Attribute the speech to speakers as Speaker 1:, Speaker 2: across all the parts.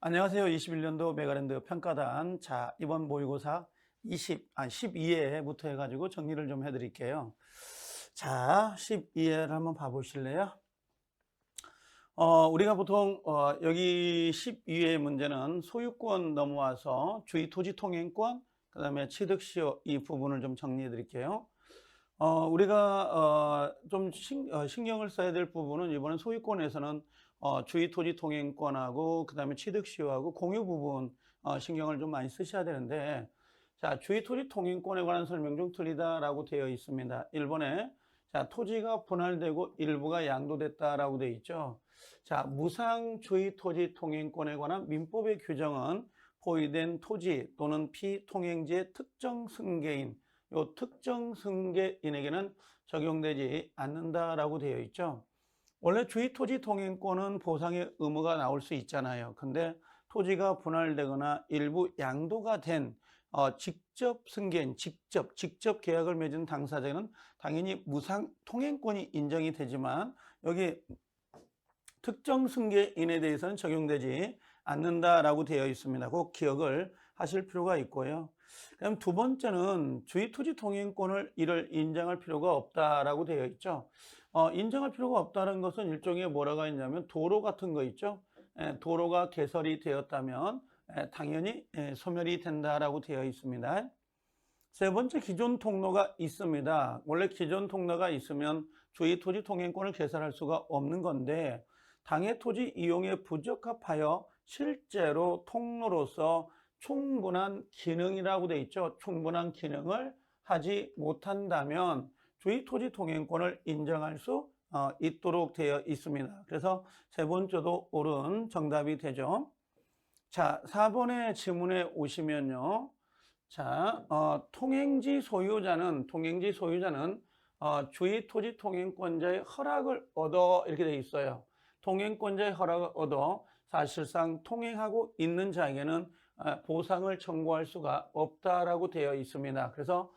Speaker 1: 안녕하세요. 21년도 메가랜드 평가단. 자, 이번 모의고사 12회부터 해가지고 정리를 좀 해드릴게요. 자, 12회를 한번 봐보실래요? 우리가 보통, 여기 12회 문제는 소유권 넘어와서 주의 토지 통행권, 그 다음에 취득시효 이 부분을 좀 정리해 드릴게요. 우리가 좀 신경을 써야 될 부분은 이번엔 소유권에서는 주의 토지 통행권하고 그 다음에 취득시효하고 공유 부분 신경을 좀 많이 쓰셔야 되는데, 자, 주의 토지 통행권에 관한 설명 중 틀리다라고 되어 있습니다. 1번에 자, 토지가 분할되고 일부가 양도됐다라고 되어 있죠. 자, 무상 주의 토지 통행권에 관한 민법의 규정은 포위된 토지 또는 피통행지의 특정 승계인, 요 특정 승계인에게는 적용되지 않는다라고 되어 있죠. 원래 주의 토지 통행권은 보상의 의무가 나올 수 있잖아요. 근데 토지가 분할되거나 일부 양도가 된 직접 승계인, 직접 계약을 맺은 당사자는 당연히 무상 통행권이 인정이 되지만 여기 특정 승계인에 대해서는 적용되지 않는다라고 되어 있습니다. 꼭 기억을 하실 필요가 있고요. 그다음 두 번째는 주의 토지 통행권을 이를 인정할 필요가 없다라고 되어 있죠. 인정할 필요가 없다는 것은 일종의 뭐라고 있냐면 도로 같은 거 있죠. 도로가 개설이 되었다면 당연히 소멸이 된다라고 되어 있습니다. 세 번째, 기존 통로가 있습니다. 원래 기존 통로가 있으면 주의 토지 통행권을 개설할 수가 없는 건데 당해 토지 이용에 부적합하여 실제로 통로로서 충분한 기능이라고 돼 있죠. 충분한 기능을 하지 못한다면 주의 토지 통행권을 인정할 수 있도록 되어 있습니다. 그래서 세 번째도 옳은 정답이 되죠. 자, 4번의 지문에 오시면요. 자, 통행지 소유자는 주의 토지 통행권자의 허락을 얻어 이렇게 돼 있어요. 통행권자의 허락을 얻어 사실상 통행하고 있는 자에게는 보상을 청구할 수가 없다라고 되어 있습니다. 그래서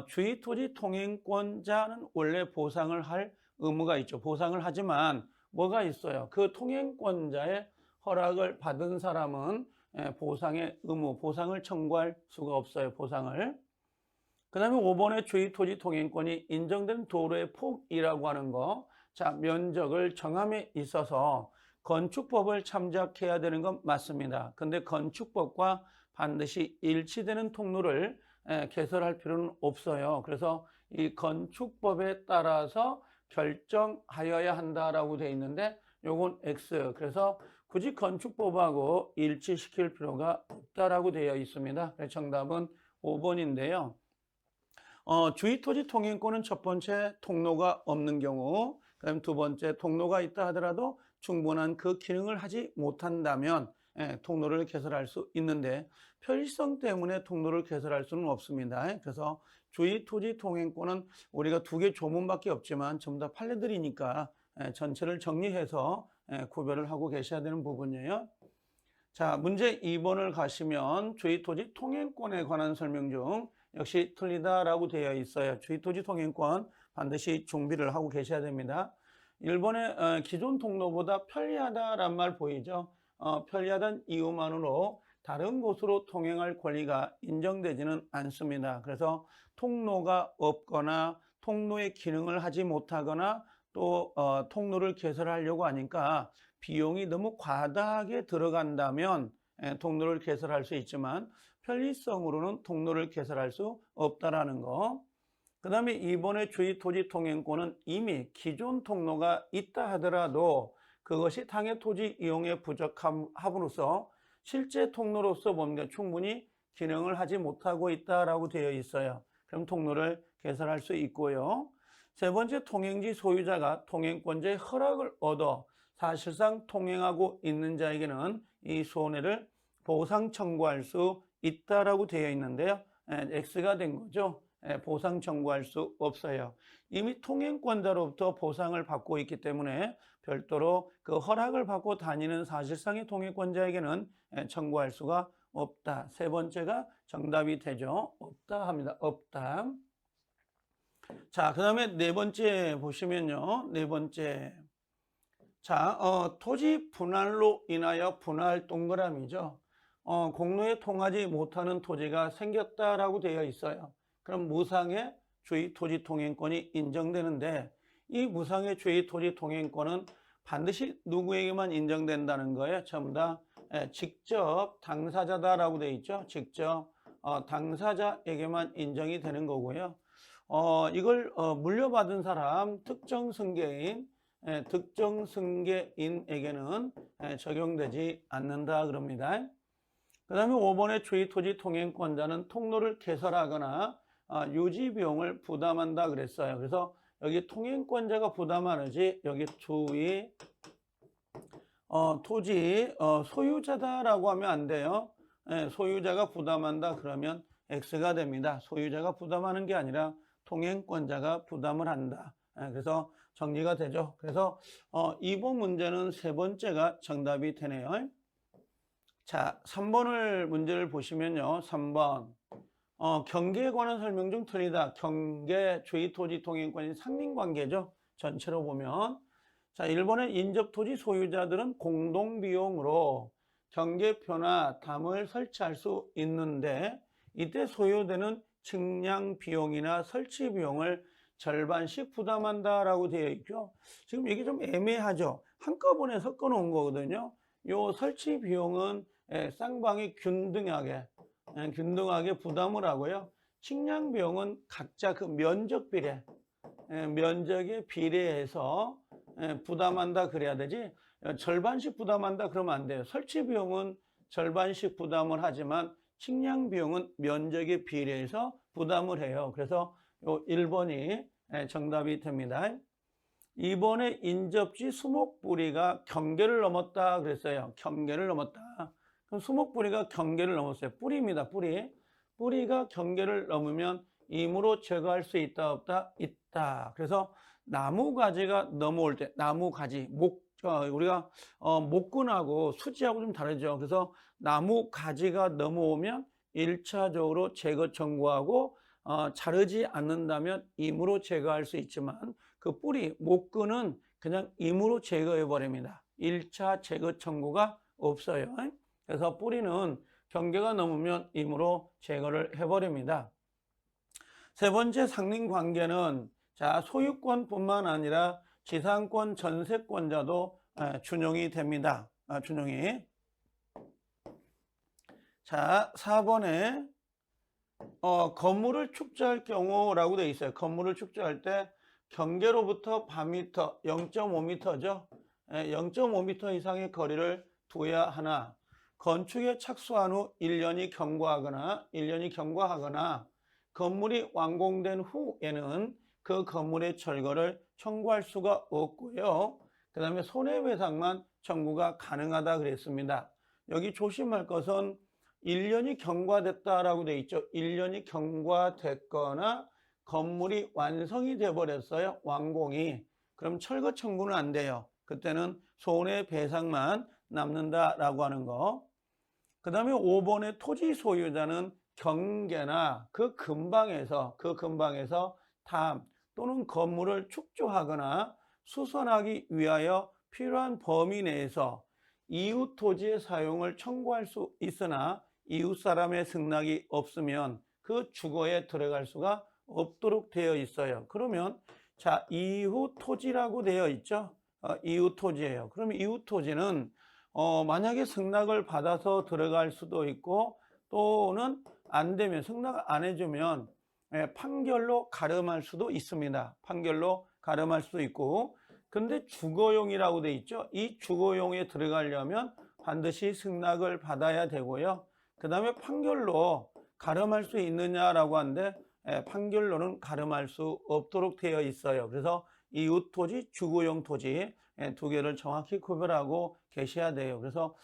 Speaker 1: 주의 토지 통행권자는 원래 보상을 할 의무가 있죠. 보상을 하지만 뭐가 있어요? 그 통행권자의 허락을 받은 사람은 보상의 의무, 보상을 청구할 수가 없어요. 보상을. 그 다음에 5번에 주의 토지 통행권이 인정된 도로의 폭이라고 하는 거. 자, 면적을 정함에 있어서 건축법을 참작해야 되는 건 맞습니다. 근데 건축법과 반드시 일치되는 통로를 개설할 필요는 없어요. 그래서 이 건축법에 따라서 결정하여야 한다라고 되어 있는데 요건 X. 그래서 굳이 건축법하고 일치시킬 필요가 없다라고 되어 있습니다. 정답은 5번인데요. 주의 토지 통행권은 첫 번째 통로가 없는 경우, 그다음 두 번째 통로가 있다 하더라도 충분한 그 기능을 하지 못한다면 통로를 개설할 수 있는데 편의성 때문에 통로를 개설할 수는 없습니다. 그래서 주의 토지 통행권은 우리가 두 개 조문밖에 없지만 전부 다 판례들이니까 전체를 정리해서 구별을 하고 계셔야 되는 부분이에요. 자, 문제 2번을 가시면 주의 토지 통행권에 관한 설명 중 역시 틀리다라고 되어 있어요. 주의 토지 통행권 반드시 준비를 하고 계셔야 됩니다. 1번에 기존 통로보다 편리하다란 말 보이죠? 편리하다는 이유만으로 다른 곳으로 통행할 권리가 인정되지는 않습니다. 그래서 통로가 없거나 통로의 기능을 하지 못하거나 또 통로를 개설하려고 하니까 비용이 너무 과다하게 들어간다면 통로를 개설할 수 있지만 편리성으로는 통로를 개설할 수 없다라는 거. 그 다음에 이번에 주의 토지 통행권은 이미 기존 통로가 있다 하더라도 그것이 당해 토지 이용에 부적함으로써 실제 통로로서 뭔가 충분히 기능을 하지 못하고 있다라고 되어 있어요. 그럼 통로를 개설할 수 있고요. 세 번째, 통행지 소유자가 통행권자의 허락을 얻어 사실상 통행하고 있는 자에게는 이 손해를 보상 청구할 수 있다라고 되어 있는데요. X가 된 거죠. 보상 청구할 수 없어요. 이미 통행권자로부터 보상을 받고 있기 때문에 별도로 그 허락을 받고 다니는 사실상의 통행권자에게는 청구할 수가 없다. 세 번째가 정답이 되죠. 없다 합니다. 없다. 자, 그 다음에 네 번째 보시면요. 네 번째. 자, 토지 분할로 인하여 분할 동그라미죠. 공로에 통하지 못하는 토지가 생겼다라고 되어 있어요. 그럼 무상의 주의 토지 통행권이 인정되는데 이 무상의 주의 토지 통행권은 반드시 누구에게만 인정된다는 거예요. 전부 다 직접 당사자다라고 되어 있죠. 직접 당사자에게만 인정이 되는 거고요. 이걸 물려받은 사람, 특정 승계인에게는 적용되지 않는다 그럽니다. 그 다음에 5번의 주의 토지 통행권자는 통로를 개설하거나 유지 비용을 부담한다 그랬어요. 그래서 여기 통행권자가 부담하는지 여기 주의 토지 소유자다라고 하면 안 돼요. 소유자가 부담한다 그러면 X가 됩니다. 소유자가 부담하는 게 아니라 통행권자가 부담을 한다. 그래서 정리가 되죠. 그래서 2번 문제는 세 번째가 정답이 되네요. 자, 3번을 문제를 보시면요. 3번 경계에 관한 설명 중 틀리다. 경계 주의 토지 통행권이 상린관계죠. 전체로 보면 자, 1번의 인접토지 소유자들은 공동비용으로 경계표나 담을 설치할 수 있는데 이때 소요되는 측량 비용이나 설치 비용을 절반씩 부담한다라고 되어 있죠. 지금 이게 좀 애매하죠. 한꺼번에 섞어 놓은 거거든요. 요 설치 비용은 쌍방이 균등하게 부담을 하고요. 측량 비용은 각자 그 면적 비례, 면적에 비례해서 부담한다 그래야 되지 절반씩 부담한다 그러면 안 돼요. 설치 비용은 절반씩 부담을 하지만 측량 비용은 면적에 비례해서 부담을 해요. 그래서 요 1번이 정답이 됩니다. 2번에 인접지 수목뿌리가 경계를 넘었다 그랬어요. 경계를 넘었다. 그럼 수목뿌리가 경계를 넘었어요. 뿌리입니다. 뿌리가 경계를 넘으면 임으로 제거할 수 있다 없다? 있다. 그래서 나무가지가 넘어올 때 나무가지 우리가 목근하고 수지하고 좀 다르죠. 그래서 나무가지가 넘어오면 1차적으로 제거 청구하고 자르지 않는다면 임으로 제거할 수 있지만 그 뿌리 목근은 그냥 임으로 제거해 버립니다. 1차 제거 청구가 없어요. 그래서 뿌리는 경계가 넘으면 임으로 제거를 해버립니다. 세 번째 상린관계는 자 소유권뿐만 아니라 지상권 전세권자도 준용이 됩니다. 준용이. 자 4번에 건물을 축조할 경우라고 되어 있어요. 건물을 축조할 때 경계로부터 반미터 0.5m죠. 0.5m 이상의 거리를 둬야 하나 건축에 착수한 후 1년이 경과하거나 건물이 완공된 후에는 그 건물의 철거를 청구할 수가 없고요. 그 다음에 손해배상만 청구가 가능하다 그랬습니다. 여기 조심할 것은 1년이 경과됐다라고 되어 있죠. 1년이 경과됐거나 건물이 완성이 돼 버렸어요. 완공이. 그럼 철거 청구는 안 돼요. 그때는 손해배상만 남는다라고 하는 거. 그 다음에 5번의 토지 소유자는 경계나 그 근방에서 담 또는 건물을 축조하거나 수선하기 위하여 필요한 범위 내에서 이웃 토지의 사용을 청구할 수 있으나 이웃 사람의 승낙이 없으면 그 주거에 들어갈 수가 없도록 되어 있어요. 그러면 자 이웃 토지라고 되어 있죠. 이웃 토지예요. 그러면 이웃 토지는 만약에 승낙을 받아서 들어갈 수도 있고 또는 안 되면 승낙을 안 해주면 판결로 가름할 수도 있습니다. 판결로 가름할 수도 있고 근데 주거용이라고 돼 있죠. 이 주거용에 들어가려면 반드시 승낙을 받아야 되고요. 그 다음에 판결로 가름할 수 있느냐라고 하는데 판결로는 가름할 수 없도록 되어 있어요. 그래서 이웃 토지, 주거용 토지 두 개를 정확히 구별하고 계셔야 돼요. 그래서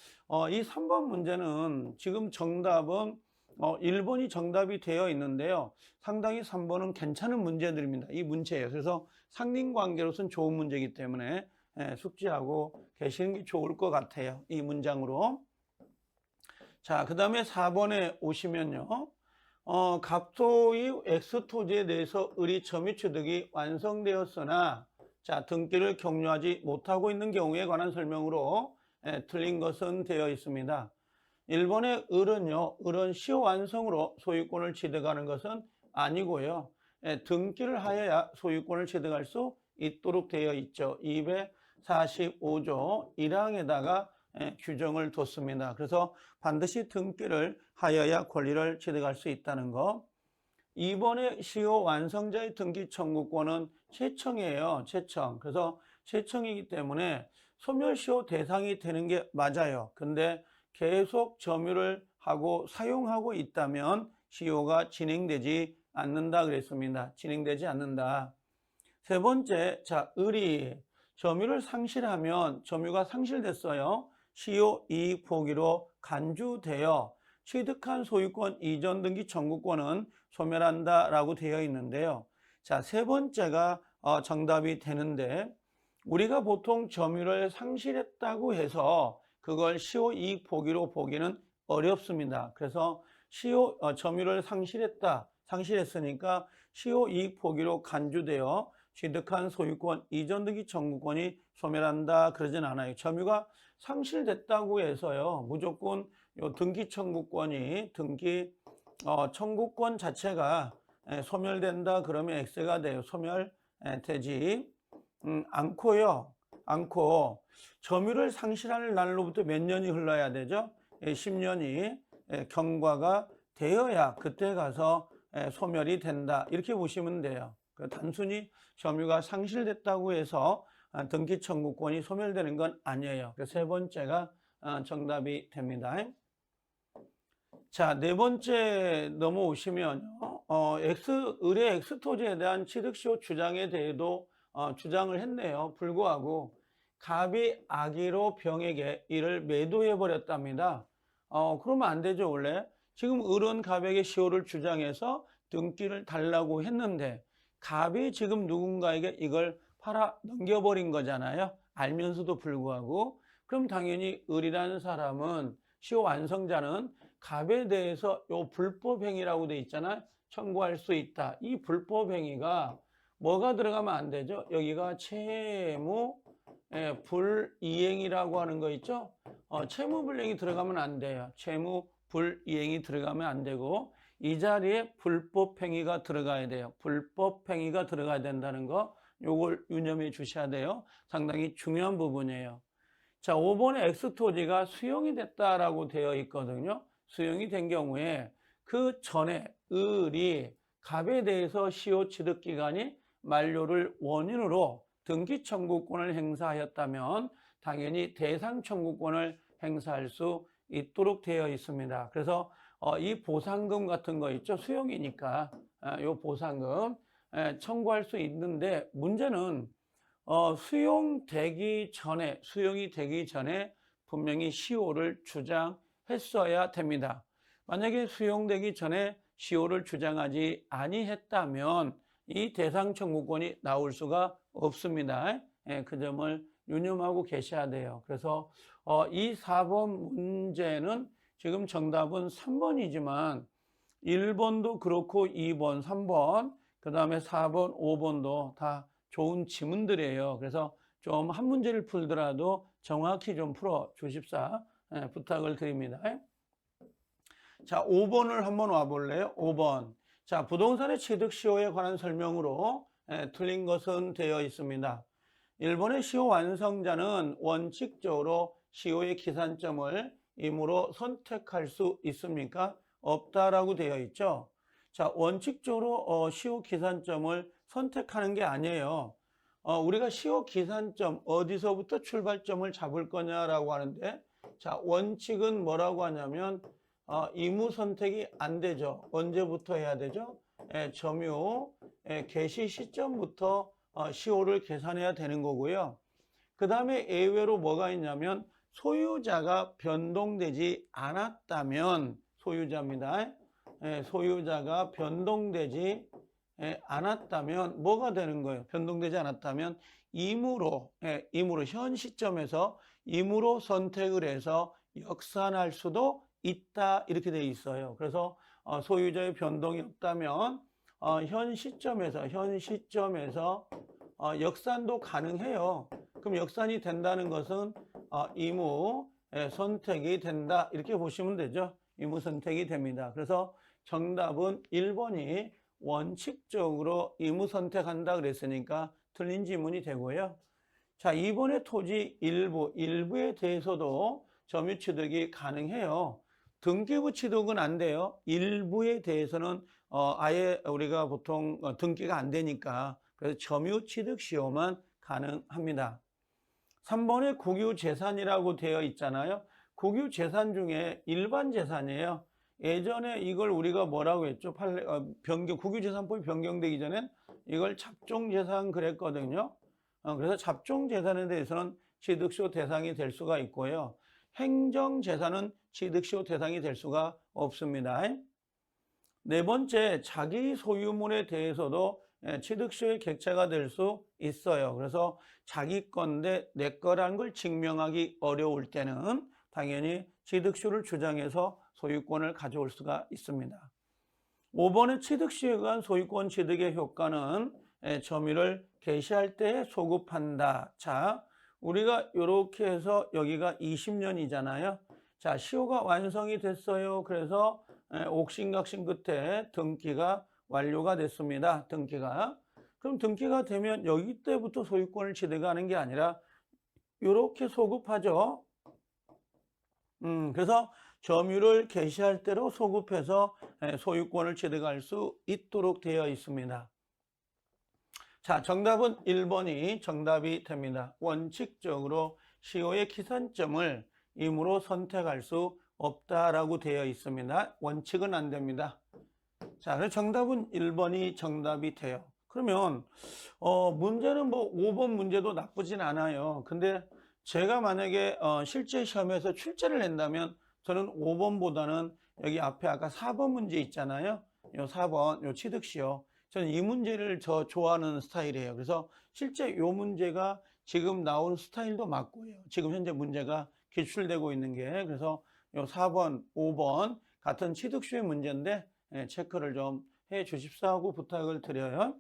Speaker 1: 이 3번 문제는 지금 정답은 1번이 정답이 되어 있는데요. 상당히 3번은 괜찮은 문제들입니다. 이 문제예요. 그래서 상린관계로서는 좋은 문제이기 때문에 숙지하고 계시는 게 좋을 것 같아요. 이 문장으로. 자, 그 다음에 4번에 오시면요. 갑소의 X토지에 대해서 의리 점유 취득이 완성되었으나 자, 등기를 격려하지 못하고 있는 경우에 관한 설명으로 틀린 것은 되어 있습니다. 1번의 을은요, 을은 시효 완성으로 소유권을 취득하는 것은 아니고요. 등기를 하여야 소유권을 취득할 수 있도록 되어 있죠. 245조 1항에다가 규정을 뒀습니다. 그래서 반드시 등기를 하여야 권리를 취득할 수 있다는 거. 2번의 시효 완성자의 등기 청구권은 채청이에요. 채청. 그래서 채청이기 때문에 소멸시효 대상이 되는 게 맞아요. 근데 계속 점유를 하고 사용하고 있다면 시효가 진행되지 않는다 그랬습니다. 진행되지 않는다. 세 번째, 자, 을이 점유를 상실하면 점유가 상실됐어요. 시효 이익 포기로 간주되어 취득한 소유권 이전 등기 청구권은 소멸한다라고 되어 있는데요. 자, 세 번째가 정답이 되는데 우리가 보통 점유를 상실했다고 해서 그걸 시효 이익 포기로 보기는 어렵습니다. 그래서 점유를 상실했으니까 시효 이익 포기로 간주되어 취득한 소유권 이전 등기 청구권이 소멸한다 그러진 않아요. 점유가 상실됐다고 해서요 무조건 요 등기 청구권이 청구권 자체가 소멸된다 그러면 X가 돼요. 소멸되지 않고 점유를 상실할 날로부터 몇 년이 흘러야 되죠? 10년이 경과가 되어야 그때 가서 소멸이 된다 이렇게 보시면 돼요. 단순히 점유가 상실됐다고 해서 등기 청구권이 소멸되는 건 아니에요. 그래서 세 번째가 정답이 됩니다. 자, 네 번째 넘어오시면요. 을의 X토지에 대한 취득시효 주장에 대해도 주장을 했네요. 불구하고 갑이 악의로 병에게 이를 매도해 버렸답니다. 그러면 안 되죠. 원래 지금 을은 갑에게 시효를 주장해서 등기를 달라고 했는데 갑이 지금 누군가에게 이걸 팔아 넘겨버린 거잖아요. 알면서도 불구하고. 그럼 당연히 을이라는 사람은 시효 완성자는 갑에 대해서 요 불법행위라고 돼 있잖아요. 청구할 수 있다. 이 불법행위가 뭐가 들어가면 안 되죠? 여기가 채무 불이행이라고 하는 거 있죠? 채무 불이행이 들어가면 안 돼요. 채무 불이행이 들어가면 안 되고 이 자리에 불법행위가 들어가야 돼요. 불법행위가 들어가야 된다는 거 요걸 유념해 주셔야 돼요. 상당히 중요한 부분이에요. 자, 5번에 X토지가 수용이 됐다라고 되어 있거든요. 수용이 된 경우에 그 전에 을이 갑에 대해서 시효 취득 기간이 만료를 원인으로 등기 청구권을 행사하였다면 당연히 대상 청구권을 행사할 수 있도록 되어 있습니다. 그래서 이 보상금 같은 거 있죠. 수용이니까 이 보상금 청구할 수 있는데 문제는 수용이 되기 전에 분명히 시효를 주장했어야 됩니다. 만약에 수용되기 전에 시효를 주장하지 아니했다면 이 대상 청구권이 나올 수가 없습니다. 그 점을 유념하고 계셔야 돼요. 그래서 이 4번 문제는 지금 정답은 3번이지만 1번도 그렇고 2번, 3번, 그 다음에 4번, 5번도 다 좋은 지문들이에요. 그래서 좀 한 문제를 풀더라도 정확히 좀 풀어 주십사 부탁을 드립니다. 자, 5번을 한번 와볼래요? 5번. 자, 부동산의 취득시효에 관한 설명으로 틀린 것은 되어 있습니다. 1번의 시효 완성자는 원칙적으로 시효의 기산점을 임으로 선택할 수 있습니까? 없다라고 되어 있죠. 자, 원칙적으로 시효 기산점을 선택하는 게 아니에요. 우리가 시효 기산점 어디서부터 출발점을 잡을 거냐라고 하는데 자, 원칙은 뭐라고 하냐면 임무 선택이 안 되죠. 언제부터 해야 되죠? 점유 개시 시점부터 시효를 계산해야 되는 거고요. 그 다음에 예외로 뭐가 있냐면 소유자가 변동되지 않았다면 소유자입니다. 소유자가 변동되지 않았다면 뭐가 되는 거예요? 변동되지 않았다면 임으로 현 시점에서 임으로 선택을 해서 역산할 수도 있다 이렇게 돼 있어요. 그래서 소유자의 변동이 없다면 현 시점에서 역산도 가능해요. 그럼 역산이 된다는 것은 이무 선택이 된다 이렇게 보시면 되죠. 이무 선택이 됩니다. 그래서 정답은 1번이 원칙적으로 이무 선택한다 그랬으니까 틀린 지문이 되고요. 자, 2번의 토지 일부에 대해서도 점유 취득이 가능해요. 등기부 취득은 안 돼요. 일부에 대해서는 아예 우리가 보통 등기가 안 되니까 그래서 점유 취득 시효만 가능합니다. 3번에 국유재산이라고 되어 있잖아요. 국유재산 중에 일반 재산이에요. 예전에 이걸 우리가 뭐라고 했죠? 국유재산법이 변경되기 전엔 이걸 잡종재산 그랬거든요. 그래서 잡종재산에 대해서는 취득시효 대상이 될 수가 있고요. 행정재산은 취득시효 대상이 될 수가 없습니다. 네 번째, 자기 소유물에 대해서도 취득시효의 객체가 될 수 있어요. 그래서 자기 건데 내 거라는 걸 증명하기 어려울 때는 당연히 취득시효를 주장해서 소유권을 가져올 수가 있습니다. 5번의 취득시효에 관한 소유권 취득의 효과는 점유를 개시할 때 소급한다. 자, 우리가 이렇게 해서 여기가 20년이잖아요. 자, 시효가 완성이 됐어요. 그래서 옥신각신 끝에 등기가 완료가 됐습니다. 등기가. 그럼 등기가 되면 여기 때부터 소유권을 취득하는 게 아니라 이렇게 소급하죠. 그래서 점유를 개시할 때로 소급해서 소유권을 취득할 수 있도록 되어 있습니다. 자, 정답은 1번이 정답이 됩니다. 원칙적으로 시효의 기산점을 임으로 선택할 수 없다라고 되어 있습니다. 원칙은 안 됩니다. 자, 그래서 정답은 1번이 정답이 돼요. 그러면 문제는 뭐 5번 문제도 나쁘진 않아요. 근데 제가 만약에 실제 시험에서 출제를 낸다면 저는 5번보다는 여기 앞에 아까 4번 문제 있잖아요. 요 4번 요 취득시효. 저는 이 문제를 더 좋아하는 스타일이에요. 그래서 실제 요 문제가 지금 나온 스타일도 맞고요. 지금 현재 문제가 기출되고 있는 게 그래서 요 4번, 5번 같은 취득시효의 문제인데 체크를 좀 해 주십사 하고 부탁을 드려요.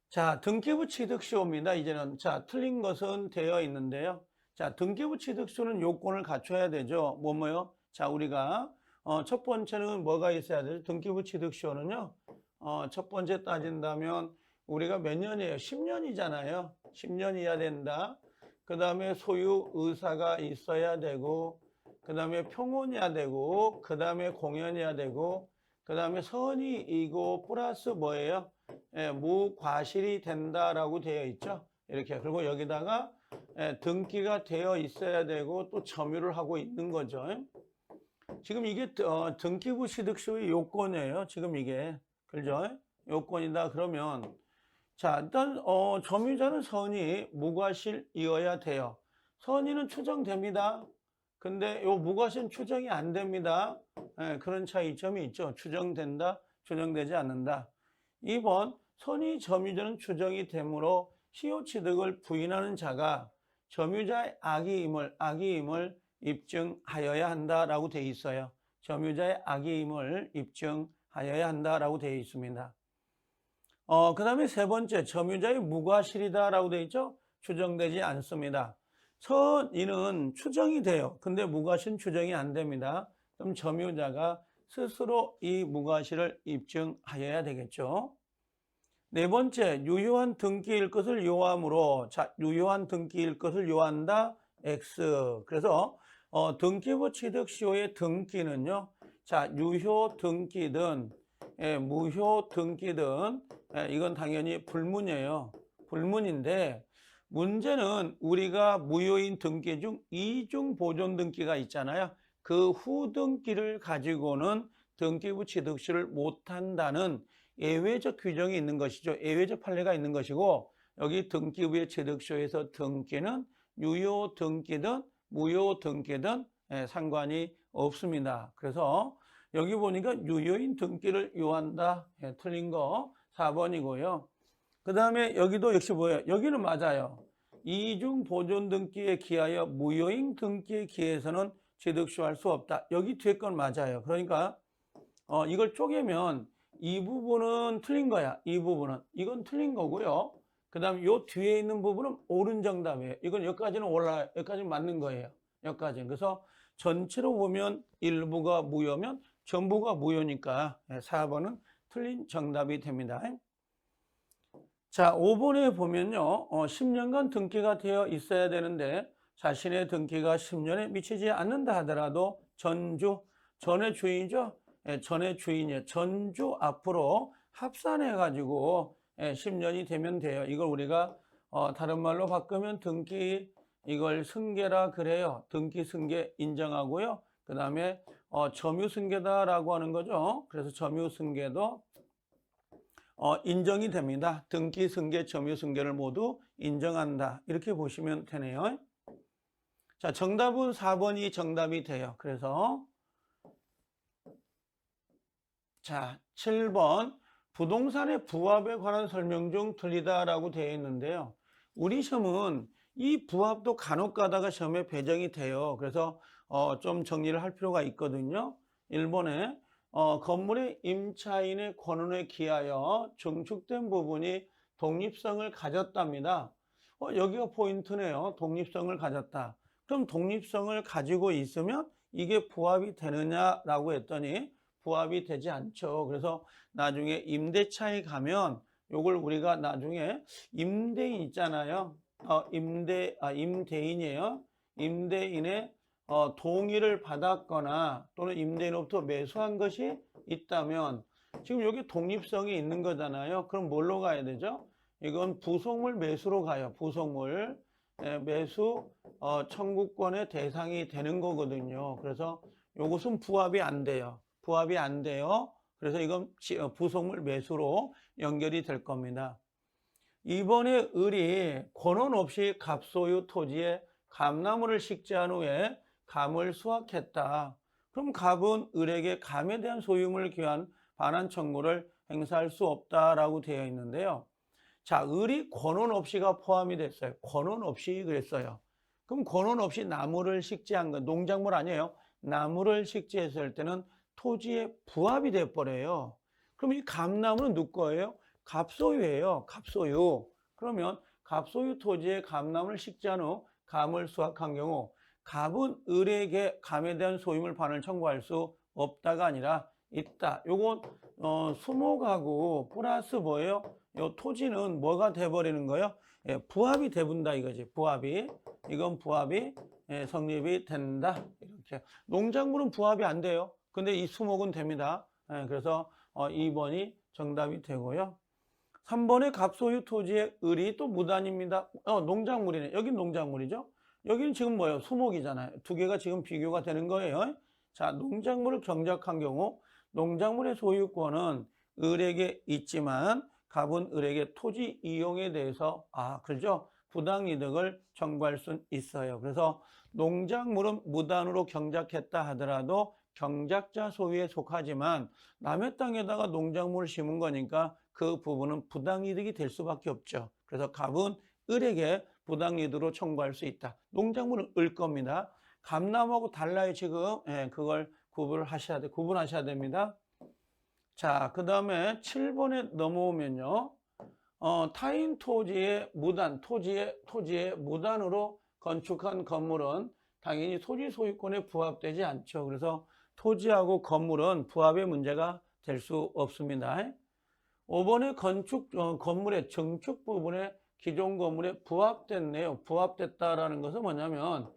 Speaker 1: 자, 등기부 취득시효입니다. 이제는 자, 틀린 것은 되어 있는데요. 자, 등기부 취득시효는 요건을 갖춰야 되죠. 뭐요? 자, 우리가 첫 번째는 뭐가 있어야 되죠? 등기부 취득시효는요. 첫 번째 따진다면 우리가 몇 년이에요? 10년이잖아요. 10년이어야 된다. 그 다음에 소유 의사가 있어야 되고, 그 다음에 평온이어야 되고, 그 다음에 공연이어야 되고, 그 다음에 선의이고 플러스 뭐예요? 무과실이 된다라고 되어 있죠. 이렇게. 그리고 여기다가 등기가 되어 있어야 되고 또 점유를 하고 있는 거죠. 지금 이게 등기부 취득시효의 요건이에요. 지금 이게. 그죠? 요건이다. 그러면 자, 일단 점유자는 선의 무과실이어야 돼요. 선의는 추정됩니다. 근데 요 무과실은 추정이 안 됩니다. 그런 차이점이 있죠. 추정된다, 추정되지 않는다. 2번, 선의 점유자는 추정이 되므로 시효 취득을 부인하는 자가 점유자의 악의임을 입증하여야 한다라고 되어 있어요. 점유자의 악의임을 입증하여야 한다라고 되어 있습니다. 그 다음에 세 번째, 점유자의 무과실이다라고 되어 있죠. 추정되지 않습니다. 선의는 추정이 돼요. 근데 무과실은 추정이 안 됩니다. 그럼 점유자가 스스로 이 무과실을 입증하여야 되겠죠. 네 번째, 유효한 등기일 것을 요하므로, 자, 유효한 등기일 것을 요한다, X. 그래서 등기부 취득시효의 등기는요, 자, 유효 등기든 무효 등기든 이건 당연히 불문이에요. 불문인데 문제는 우리가 무효인 등기 중 이중 보존 등기가 있잖아요. 그 후등기를 가지고는 등기부 취득시를 못한다는 예외적 규정이 있는 것이죠. 예외적 판례가 있는 것이고 여기 등기부의 취득시효에서 등기는 유효 등기든 무효 등기든 상관이 없습니다. 그래서 여기 보니까 유효인 등기를 요한다. 틀린 거 4번이고요. 그 다음에 여기도 역시 뭐예요? 여기는 맞아요. 이중 보존 등기에 기하여 무효인 등기에 기해서는 취득시효할 수 없다. 여기 뒤에 건 맞아요. 그러니까 이걸 쪼개면 이 부분은 틀린 거야. 이 부분은. 이건 틀린 거고요. 그 다음 요 뒤에 있는 부분은 옳은 정답이에요. 이건 여기까지는 올라가요. 여기까지는 맞는 거예요. 여기까지는. 그래서 전체로 보면 일부가 무효면 전부가 무효니까 4번은 틀린 정답이 됩니다. 자, 5번에 보면요. 10년간 등기가 되어 있어야 되는데 자신의 등기가 10년에 미치지 않는다 하더라도 전주, 전의 주인이죠. 전의 주인이에요. 전주 앞으로 합산해가지고 10년이 되면 돼요. 이걸 우리가 다른 말로 바꾸면 등기, 이걸 승계라 그래요. 등기 승계 인정하고요. 그 다음에 점유 승계다라고 하는 거죠. 그래서 점유 승계도 인정이 됩니다. 등기 승계, 점유 승계를 모두 인정한다. 이렇게 보시면 되네요. 자, 정답은 4번이 정답이 돼요. 그래서 자, 7번 부동산의 부합에 관한 설명 중 틀리다라고 되어 있는데요. 우리 시험은 이 부합도 간혹 가다가 시험에 배정이 돼요. 그래서 좀 정리를 할 필요가 있거든요. 1번에 건물의 임차인의 권한에 기하여 증축된 부분이 독립성을 가졌답니다. 여기가 포인트네요. 독립성을 가졌다. 그럼 독립성을 가지고 있으면 이게 부합이 되느냐라고 했더니 부합이 되지 않죠. 그래서 나중에 임대차에 가면 요걸 우리가 나중에 임대인 있잖아요. 임대인이에요. 임대인의 동의를 받았거나 또는 임대인으로부터 매수한 것이 있다면 지금 여기 독립성이 있는 거잖아요. 그럼 뭘로 가야 되죠? 이건 부속물 매수로 가요. 부속물 매수 청구권의 대상이 되는 거거든요. 그래서 이것은 부합이 안 돼요. 부합이 안 돼요. 그래서 이건 부속물 매수로 연결이 될 겁니다. 이번에 을이 권한 없이 갑소유 토지에 감나무를 식재한 후에 감을 수확했다. 그럼 갑은 을에게 감에 대한 소유물을 기한 반환 청구를 행사할 수 없다라고 되어 있는데요. 자, 을이 권한 없이가 포함이 됐어요. 권한 없이 그랬어요. 그럼 권한 없이 나무를 식재한 건 농작물 아니에요. 나무를 식재했을 때는 토지에 부합이 돼버려요. 그럼 이 감나무는 누구 거예요? 갑소유예요. 갑소유. 그러면 갑소유 토지에 감나무를 식재한 후 감을 수확한 경우 갑은 을에게 감에 대한 소유물 반을 청구할 수 없다가 아니라 있다. 요건 수목하고 플러스 뭐예요? 요 토지는 뭐가 돼버리는 거예요? 부합이 돼본다 이거지. 부합이. 이건 부합이 성립이 된다. 이렇게. 농작물은 부합이 안 돼요. 근데 이 수목은 됩니다. 그래서 2번이 정답이 되고요. 3번의 갑소유 토지의 을이 또 무단입니다. 농작물이네. 여긴 농작물이죠. 여기는 지금 뭐예요? 수목이잖아요. 두 개가 지금 비교가 되는 거예요. 자, 농작물을 경작한 경우 농작물의 소유권은 을에게 있지만 갑은 을에게 토지 이용에 대해서 그렇죠? 부당이득을 청구할 수 있어요. 그래서 농작물은 무단으로 경작했다 하더라도 경작자 소유에 속하지만 남의 땅에다가 농작물을 심은 거니까 그 부분은 부당이득이 될 수밖에 없죠. 그래서 갑은 을에게 부당이득으로 청구할 수 있다. 농작물은 을 겁니다. 감나무하고 달라요 지금. 그걸 구분하셔야 됩니다. 자, 그 다음에 7번에 넘어오면요. 타인 토지의 무단, 토지의 무단으로 건축한 건물은 당연히 토지 소유권에 부합되지 않죠. 그래서 토지하고 건물은 부합의 문제가 될 수 없습니다. 5번의 건물의 증축 부분에 기존 건물에 부합됐네요. 부합됐다라는 것은 뭐냐면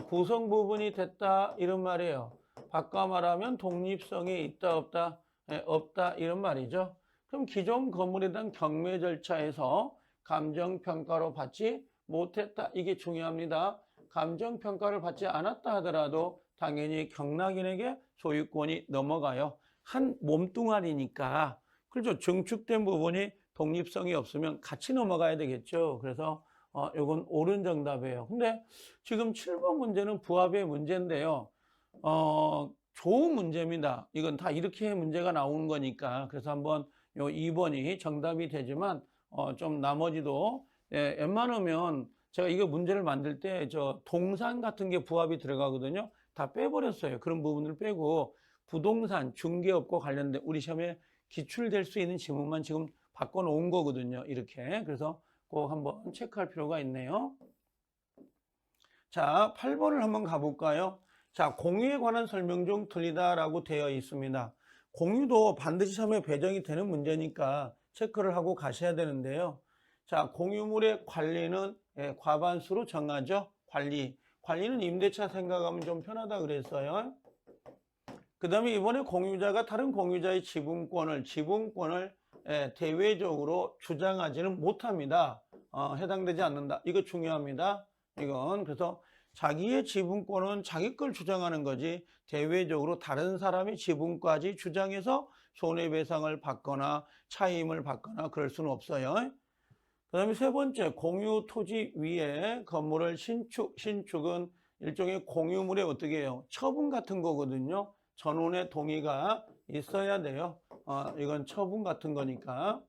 Speaker 1: 구성 부분이 됐다 이런 말이에요. 바꿔 말하면 독립성이 있다 없다? 없다 이런 말이죠. 그럼 기존 건물에 대한 경매 절차에서 감정평가로 받지 못했다. 이게 중요합니다. 감정평가를 받지 않았다 하더라도 당연히 경락인에게 소유권이 넘어가요. 한 몸뚱아리니까. 그렇죠. 증축된 부분이 독립성이 없으면 같이 넘어가야 되겠죠. 그래서 이건 옳은 정답이에요. 근데 지금 7번 문제는 부합의 문제인데요. 좋은 문제입니다. 이건 다 이렇게 문제가 나오는 거니까. 그래서 한번 요 2번이 정답이 되지만 좀 나머지도 웬만하면 제가 이거 문제를 만들 때 동산 같은 게 부합이 들어가거든요. 다 빼버렸어요. 그런 부분을 빼고 부동산, 중개업과 관련된 우리 시험에 기출될 수 있는 지문만 지금 바꿔놓은 거거든요. 이렇게. 그래서 꼭 한번 체크할 필요가 있네요. 자, 8번을 한번 가볼까요? 자, 공유에 관한 설명 중 틀리다라고 되어 있습니다. 공유도 반드시 시험에 배정이 되는 문제니까 체크를 하고 가셔야 되는데요. 자, 공유물의 관리는 과반수로 정하죠. 관리는 임대차 생각하면 좀 편하다 그랬어요. 그 다음에 이번에 공유자가 다른 공유자의 지분권을 대외적으로 주장하지는 못합니다. 해당되지 않는다. 이거 중요합니다. 이건 그래서 자기의 지분권은 자기 걸 주장하는 거지 대외적으로 다른 사람의 지분까지 주장해서 손해배상을 받거나 차임을 받거나 그럴 수는 없어요. 그 다음에 세 번째, 공유 토지 위에 건물을 신축은 일종의 공유물의 어떻게 해요? 처분 같은 거거든요. 전원의 동의가 있어야 돼요. 이건 처분 같은 거니까.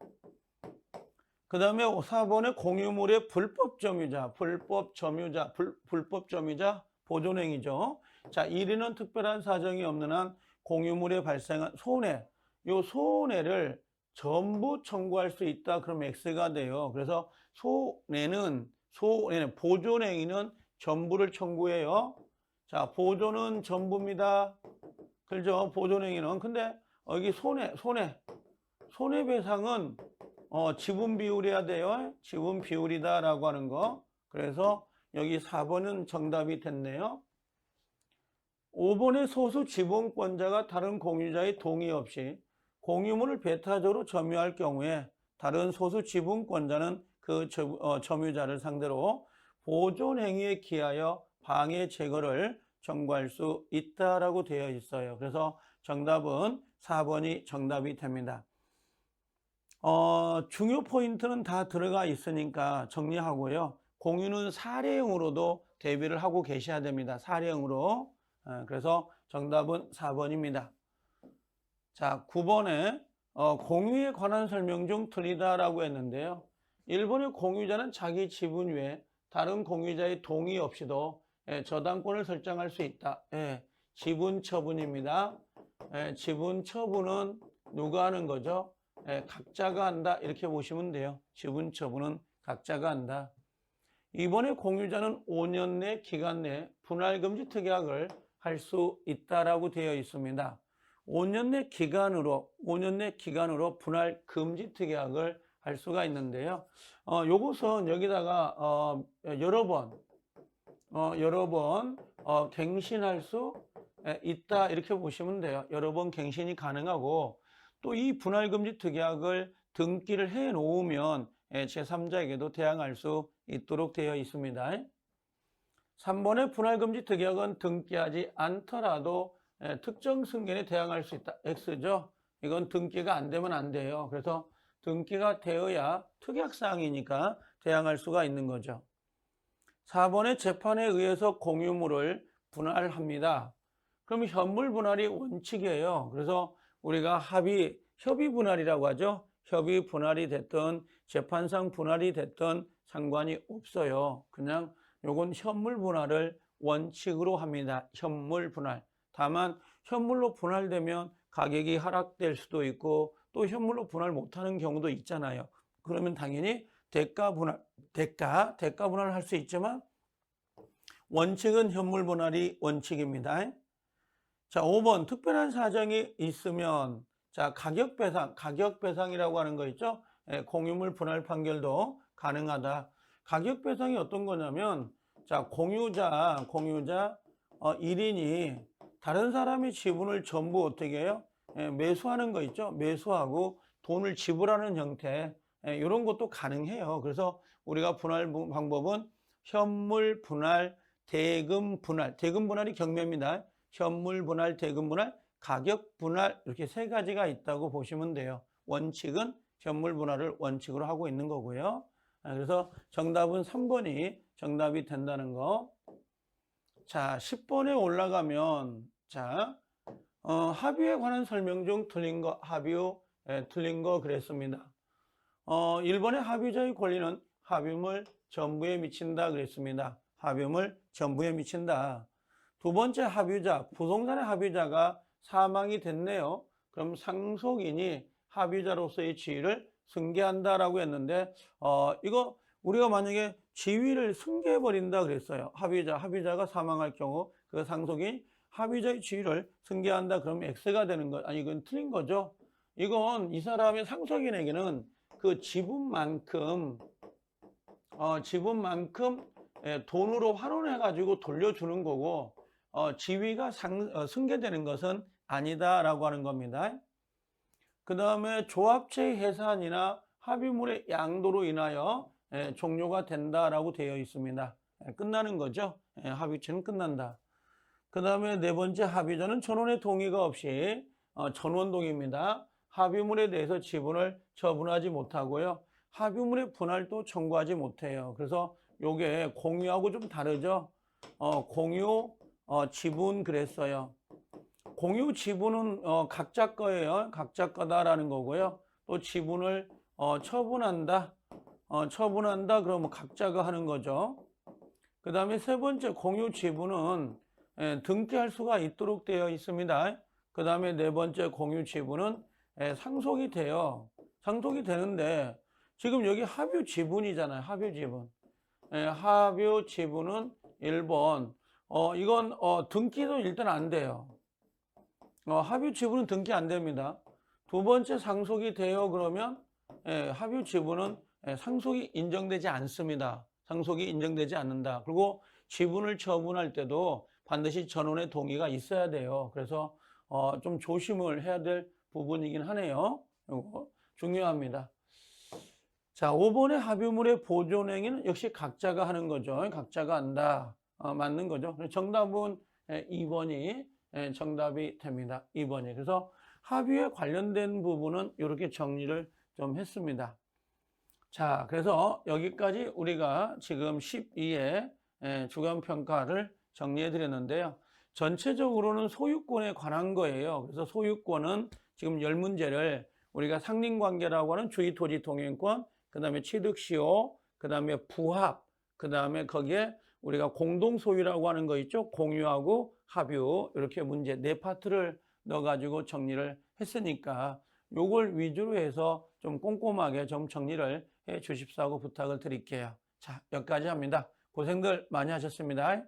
Speaker 1: 그 다음에 4번에 공유물의 불법 점유자, 보존행위죠. 자, 1위는 특별한 사정이 없는 한 공유물에 발생한 손해, 요 손해를 전부 청구할 수 있다. 그럼 X가 돼요. 그래서 손해는 보존행위는 전부를 청구해요. 자, 보존은 전부입니다. 그렇죠? 보존행위는. 근데 여기 손해배상은 지분 비율이어야 돼요. 지분 비율이다라고 하는 거. 그래서 여기 4번은 정답이 됐네요. 5번의 소수 지분권자가 다른 공유자의 동의 없이 공유물을 배타적으로 점유할 경우에 다른 소수 지분권자는 그 점유자를 상대로 보존행위에 기하여 방해 제거를 청구할 수 있다라고 되어 있어요. 그래서 정답은 4번이 정답이 됩니다. 중요 포인트는 다 들어가 있으니까 정리하고요. 공유는 사례형으로도 대비를 하고 계셔야 됩니다. 사례형으로. 그래서 정답은 4번입니다. 자, 9번에 공유에 관한 설명 중 틀리다라고 했는데요. 1번의 공유자는 자기 지분 외에 다른 공유자의 동의 없이도 저당권을 설정할 수 있다. 지분 처분입니다. 지분 처분은 누가 하는 거죠? 각자가 한다. 이렇게 보시면 돼요. 지분 처분은 각자가 한다. 이번에 공유자는 5년 내 기간 내 분할금지 특약을 할 수 있다라고 되어 있습니다. 5년 내 기간으로 분할금지 특약을 할 수가 있는데요. 요것은 여기다가 여러 번 갱신할 수 있다 이렇게 보시면 돼요. 여러 번 갱신이 가능하고 또 이 분할금지 특약을 등기를 해 놓으면 제3자에게도 대항할 수 있도록 되어 있습니다. 3번의 분할금지 특약은 등기하지 않더라도 특정 승계에 대항할 수 있다. X죠. 이건 등기가 안 되면 안 돼요. 그래서 등기가 되어야 특약사항이니까 대항할 수가 있는 거죠. 4번의 재판에 의해서 공유물을 분할합니다. 그럼 현물 분할이 원칙이에요. 그래서 우리가 협의 분할이라고 하죠. 협의 분할이 됐든 재판상 분할이 됐든 상관이 없어요. 그냥 요건 현물 분할을 원칙으로 합니다. 현물 분할. 다만 현물로 분할되면 가격이 하락될 수도 있고 또 현물로 분할 못하는 경우도 있잖아요. 그러면 당연히 대가 분할을 할 수 있지만 원칙은 현물 분할이 원칙입니다. 자, 5번 특별한 사정이 있으면 자, 가격 배상이라고 하는 거 있죠? 공유물 분할 판결도 가능하다. 가격 배상이 어떤 거냐면 자, 공유자 1인이 다른 사람의 지분을 전부 어떻게 해요? 매수하는 거 있죠? 매수하고 돈을 지불하는 형태 이런 것도 가능해요. 그래서 우리가 분할 방법은 현물 분할, 대금 분할이 경매입니다. 현물 분할, 대금 분할, 가격 분할 이렇게 세 가지가 있다고 보시면 돼요. 원칙은 현물 분할을 원칙으로 하고 있는 거고요. 그래서 정답은 3번이 정답이 된다는 거. 자, 10번에 올라가면 자, 합의에 관한 설명 중 틀린 거 틀린 거 그랬습니다. 1번의 합의자의 권리는 합의물 전부에 미친다 그랬습니다. 합의물 전부에 미친다. 두 번째 합의자, 부동산의 합의자가 사망이 됐네요. 그럼 상속인이 합의자로서의 지위를 승계한다라고 했는데 이거 우리가 만약에 지위를 승계해버린다 그랬어요. 합의자가 사망할 경우 그 상속이 합의자의 지위를 승계한다 그러면 X가 되는 것. 아니, 이건 틀린 거죠. 이건 이 사람의 상속인에게는 그 지분만큼 돈으로 환원해가지고 돌려주는 거고, 지위가 승계되는 것은 아니다라고 하는 겁니다. 그 다음에 조합체의 해산이나 합의물의 양도로 인하여 종료가 된다라고 되어 있습니다. 끝나는 거죠. 합의체는 끝난다. 그 다음에 네 번째 합의자는 전원의 동의가 없이 전원동의입니다. 합의물에 대해서 지분을 처분하지 못하고요. 합의물의 분할도 청구하지 못해요. 그래서 요게 공유하고 좀 다르죠. 공유 지분 그랬어요. 공유 지분은 각자 거예요. 각자 거다라는 거고요. 또 지분을 처분한다. 그러면 각자가 하는 거죠. 그 다음에 세 번째 공유 지분은 등기할 수가 있도록 되어 있습니다. 그 다음에 네 번째 공유 지분은 상속이 돼요. 상속이 되는데 지금 여기 합유 지분이잖아요. 합유 지분. 합유 지분은 1번. 이건 등기도 일단 안 돼요. 합유 지분은 등기 안 됩니다. 두 번째 상속이 돼요. 그러면 합유 지분은 상속이 인정되지 않습니다. 상속이 인정되지 않는다. 그리고 지분을 처분할 때도 반드시 전원의 동의가 있어야 돼요. 그래서 좀 조심을 해야 될 부분이긴 하네요. 이거 중요합니다. 자, 5번의 합의물의 보존행위는 역시 각자가 하는 거죠. 각자가 한다. 맞는 거죠. 정답은 2번이 정답이 됩니다. 2번이. 그래서 합의에 관련된 부분은 이렇게 정리를 좀 했습니다. 자, 그래서 여기까지 우리가 지금 12의 주관평가를 정리해 드렸는데요. 전체적으로는 소유권에 관한 거예요. 그래서 소유권은 지금 10문제를 우리가 상린관계라고 하는 주의토지 동행권, 그 다음에 취득시효, 그 다음에 부합, 그 다음에 거기에 우리가 공동소유라고 하는 거 있죠. 공유하고 합유, 이렇게 문제 4파트를 넣어가지고 정리를 했으니까 요걸 위주로 해서 좀 꼼꼼하게 좀 정리를 해 주십사고 부탁을 드릴게요. 자, 여기까지 합니다. 고생들 많이 하셨습니다.